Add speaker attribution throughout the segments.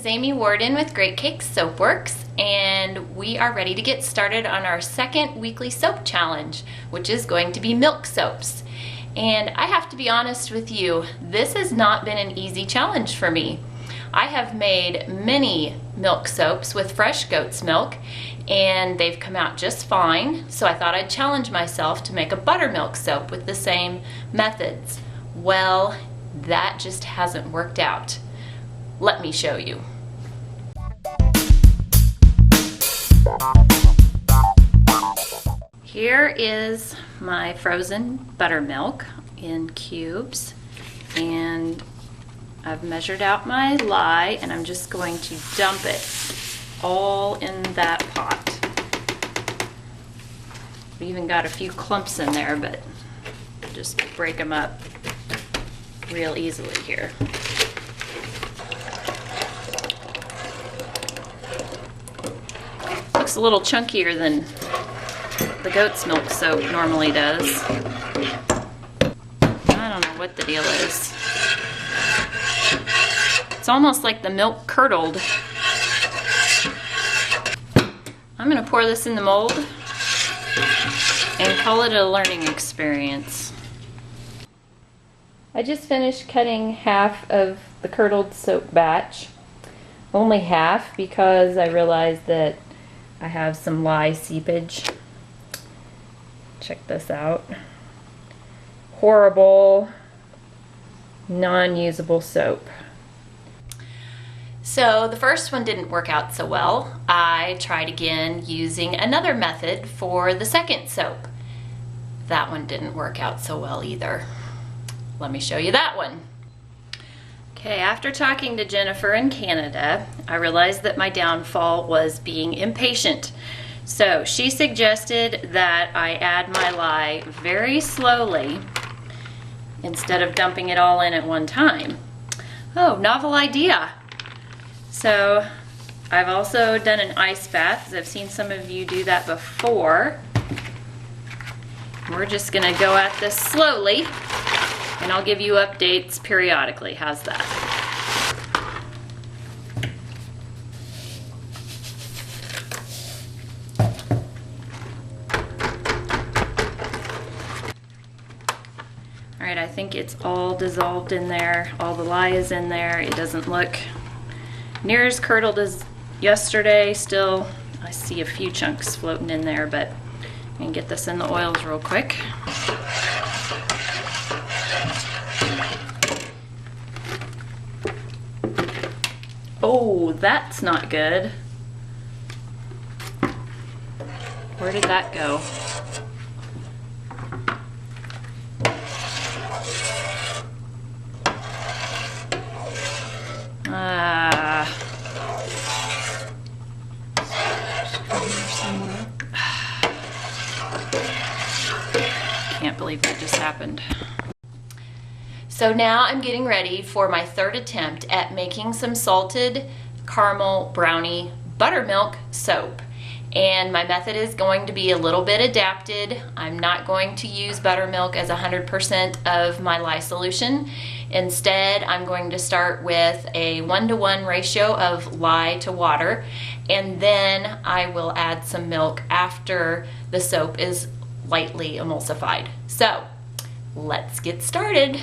Speaker 1: is Amy Warden with Great Cakes Soapworks, and we are ready to get started on our second weekly soap challenge, which is going to be milk soaps. And I have to be honest with you, this has not been an easy challenge for me. I have made many milk soaps with fresh goat's milk, and they've come out just fine, so I thought I'd challenge myself to make a buttermilk soap with the same methods. Well, that just hasn't worked out. Let me show you. Here is my frozen buttermilk in cubes, and I've measured out my lye, and I'm just going to dump it all in that pot. We even got a few clumps in there, but just break them up real easily here. Looks a little chunkier than the goat's milk soap normally does. I don't know what the deal is. It's almost like the milk curdled. I'm gonna pour this in the mold and call it a learning experience. I just finished cutting half of the curdled soap batch. Only half because I realized that I have some lye seepage. Check this out. Horrible, non-usable soap. So the first one didn't work out so well. I tried again using another method for the second soap. That one didn't work out so well either. Let me show you that one. Okay, after talking to Jennifer in Canada, I realized that my downfall was being impatient. So she suggested that I add my lye very slowly instead of dumping it all in at one time. Oh, novel idea. So I've also done an ice bath, as I've seen some of you do that before. We're just gonna go at this slowly, and I'll give you updates periodically. How's that? All right, I think it's all dissolved in there. All the lye is in there. It doesn't look near as curdled as yesterday. Still, I see a few chunks floating in there, but I can get this in the oils real quick. Oh, that's not good. Where did that go? Can't believe that just happened. So now I'm getting ready for my third attempt at making some salted caramel brownie buttermilk soap. And my method is going to be a little bit adapted. I'm not going to use buttermilk as 100% of my lye solution. Instead, I'm going to start with a 1-to-1 ratio of lye to water, and then I will add some milk after the soap is lightly emulsified. So let's get started.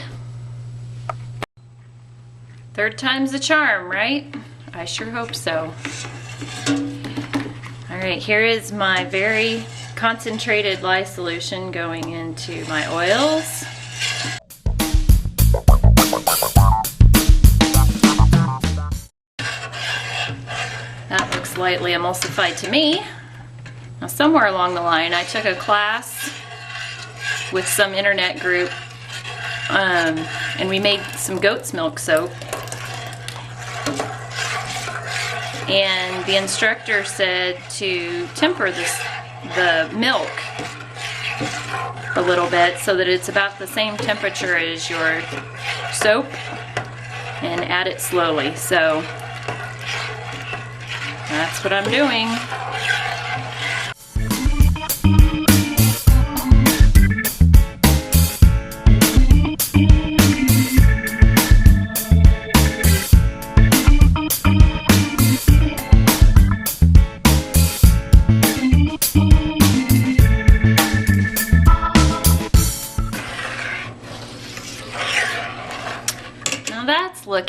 Speaker 1: Third time's the charm, right? I sure hope so. All right, here is my very concentrated lye solution going into my oils. That looks lightly emulsified to me. Now, somewhere along the line, I took a class with some internet group, and we made some goat's milk soap. And the instructor said to temper the milk a little bit so that it's about the same temperature as your soap, and add it slowly. So that's what I'm doing.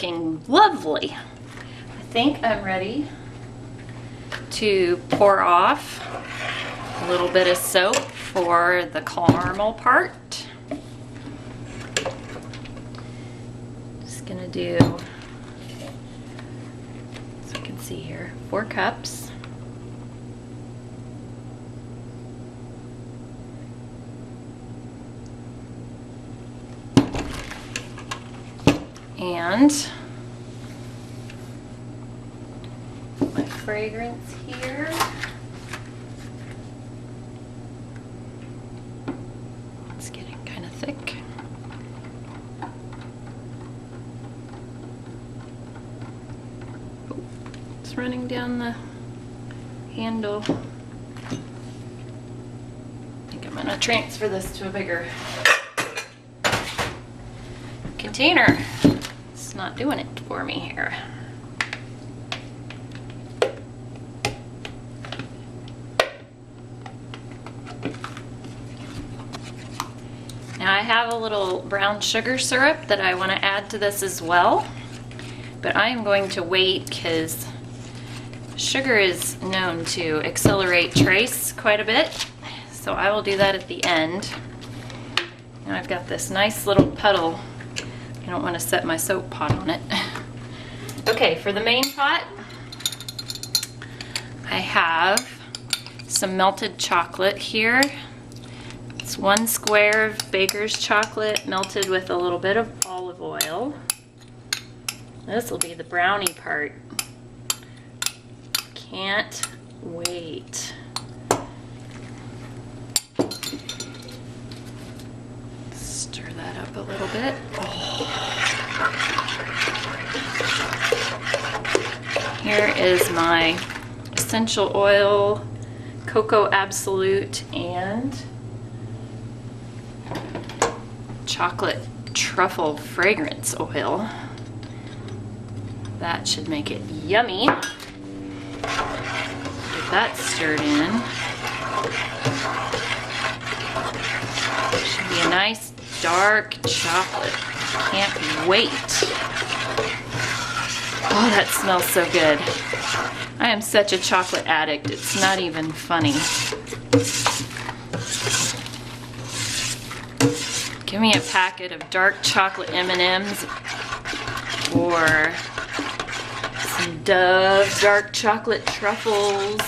Speaker 1: looking lovely. I think I'm ready to pour off a little bit of soap for the caramel part. Just gonna do, so you can see here, 4 cups. And my fragrance here. It's getting kind of thick. Oh, it's running down the handle. I think I'm gonna transfer this to a bigger container. It's not doing it for me here. Now I have a little brown sugar syrup that I want to add to this as well, but I am going to wait because sugar is known to accelerate trace quite a bit, so I will do that at the end. Now I've got this nice little puddle. I don't want to set my soap pot on it. Okay, for the main pot, I have some melted chocolate here. It's 1 square of baker's chocolate melted with a little bit of olive oil. This will be the brownie part. Can't wait. Stir that up a little bit. Here is my essential oil, Cocoa Absolute, and chocolate truffle fragrance oil. That should make it yummy. Get that stirred in. Should be a nice dark chocolate. Can't wait. Oh, that smells so good. I am such a chocolate addict, it's not even funny. Give me a packet of dark chocolate M&Ms or some Dove dark chocolate truffles.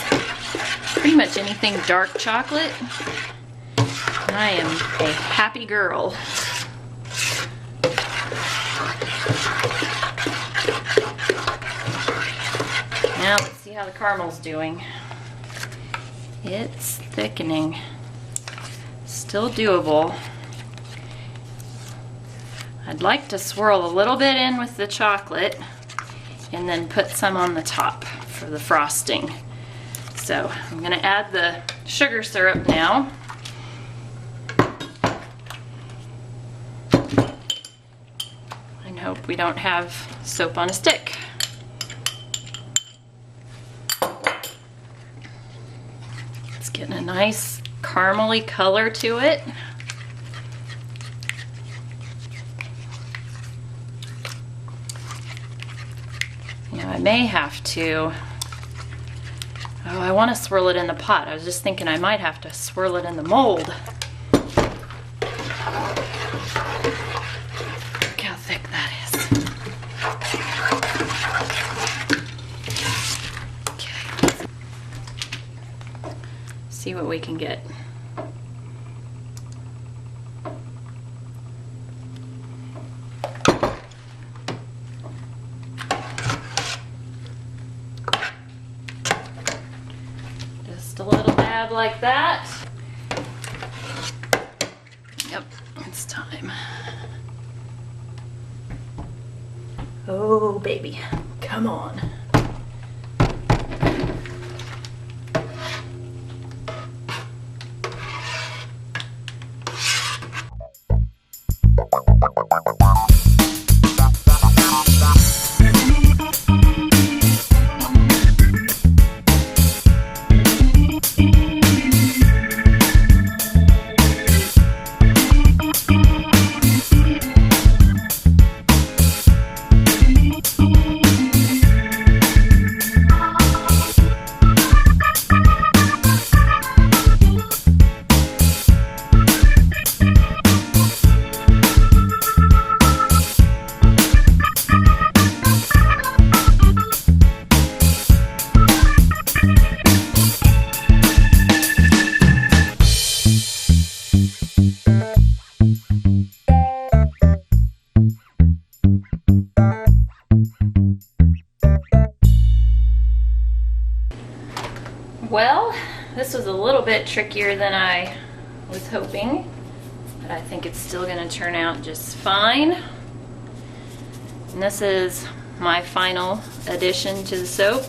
Speaker 1: Pretty much anything dark chocolate. I am a happy girl. Now let's see how the caramel's doing. It's thickening. Still doable. I'd like to swirl a little bit in with the chocolate and then put some on the top for the frosting. So I'm going to add the sugar syrup now. And hope we don't have soap on a stick. It's getting a nice caramely color to it. I may have to, oh, I want to swirl it in the pot. I was just thinking I might have to swirl it in the mold. Look how thick that is. Okay. See what we can get. Just a little dab like that. Yep, it's time. Oh, baby, come on. Well, this was a little bit trickier than I was hoping, but I think it's still gonna turn out just fine. And this is my final addition to the soap.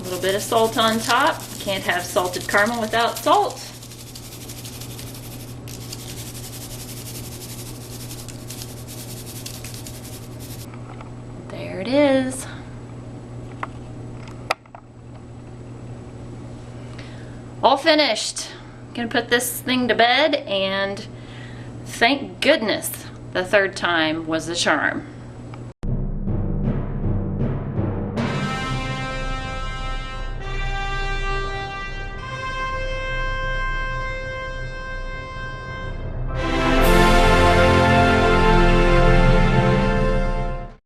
Speaker 1: A little bit of salt on top. Can't have salted caramel without salt. There it is. All finished. Gonna put this thing to bed, and thank goodness the third time was the charm.